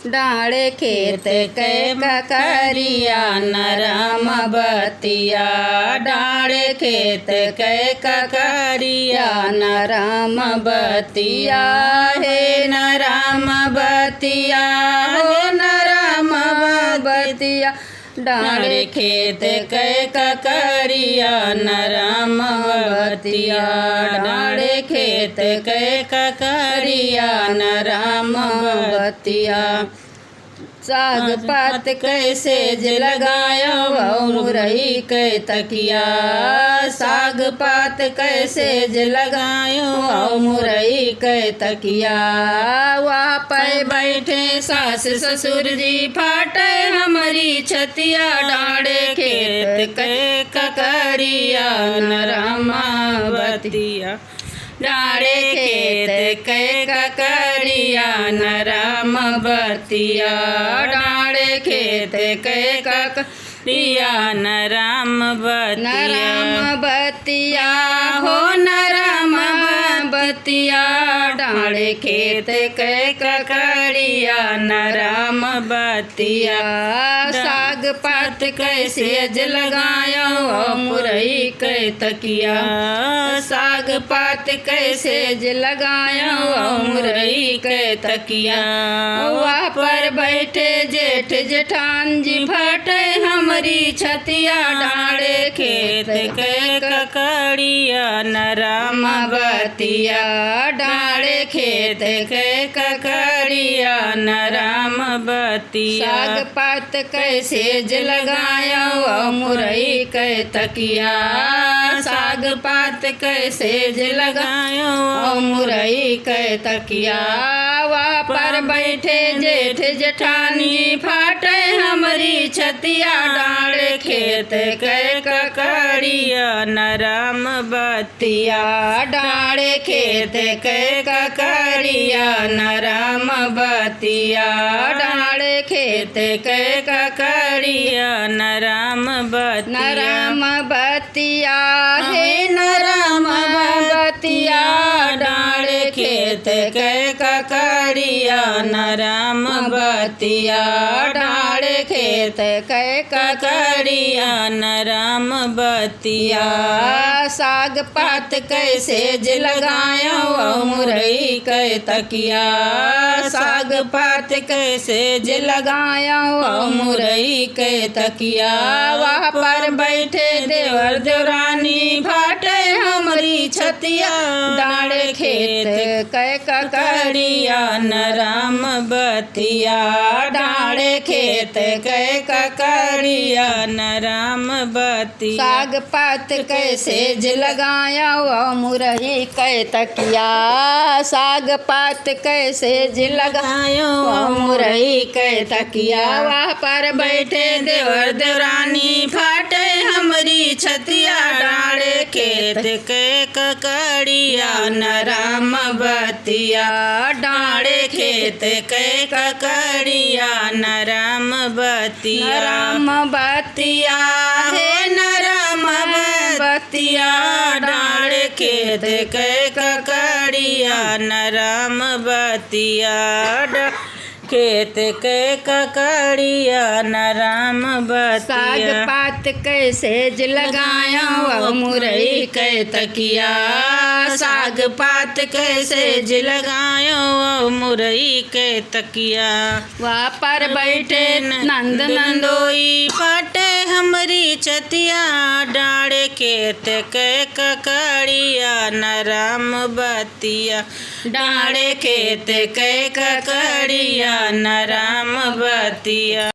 डाँड़े खेत के ककरिया नरम बतिया। डाँड़े खेत के ककरिया नरम बतिया। हे नरम बतिया हो नरम बतिया। डाँड़े खेत के ककरिया नरम बतिया। डाँड़े खेत के ककरिया नरम बतिया। साग पात कैसे लगायो मुरई के तकिया। साग पात कैसे लगायो मुरई के तकिया। वहाँ पे बैठे सास ससुर जी फाटे हमारी छतिया। डाँड़े खेत के ककरिया नरम बतिया। डाँड़े खेत के ककरिया नरम बतिया। डाँड़े खेत के ककरिया नरम बतिया। नरम बतिया हो नरम बतिया। डाँड़े खेत के ककरिया नरम बतिया। साग पात कैसे लगायो मुरई के तकिया। साग पात कैसे लगायो मुरई के तकिया। वहाँ पर बैठे जेठ जेठान जी फटे हमारी छतिया। डाँड़े खेत के ककरिया नरम बतिया। डाँड़े खेत के ककरिया नरम बतिया। साग पात कैसे लगायो मुरई के तकिया। साग पात कैसे लगायो मुरई के तकिया। वहाँ पर बैठे जेठ जेठानी फाटे हमारी छतिया। डाँड़े खेत के ककरिया नरम बतिया। डाँड़े खेत के ककरिया नरम बतिया। डाँड़े खेत के ककरिया नरम बतिया। नरम बतिया हे नरम बतिया। डाँड़े खेत के ककरिया नरम बतिया। डाँड़े खेत के ककरिया नरम बतिया। साग पात कैसे लगायो मुरई के तकिया। साग पात कैसे लगायो मुरई के तकिया। वहाँ पर बैठे देवर देवरानी फाटे हमारी छतिया। डाँड़े खेत के ककरिया नरम बतिया। डाँड़े खेत के ककरिया नरम बतिया। साग पात कैसे लगायो मुरई के तकिया। साग पात कैसे लगायो मुरई के तकिया। वहाँ पर बैठे देवर देवरानी फाटे हमारी छतिया। डाँड़े खेत के ककरिया नरम बतिया। डाँड़े खेत के ककरिया नरम बतिया। नरम बतिया हे नरम बतिया। डाँड़े खेत के ककरिया नरम बतिया। खेत के ककरिया नरम बतिया। साग पात कैसे लगायो मुरई के तकिया। साग पात कैसे लगायो मुरई के तकिया। वहाँ पर बैठे नंद नंदोई फटे हमारी छतिया। डाँड़े खेत के ककरिया नरम बतिया। डाँड़े खेत के ककरिया नरम बतिया।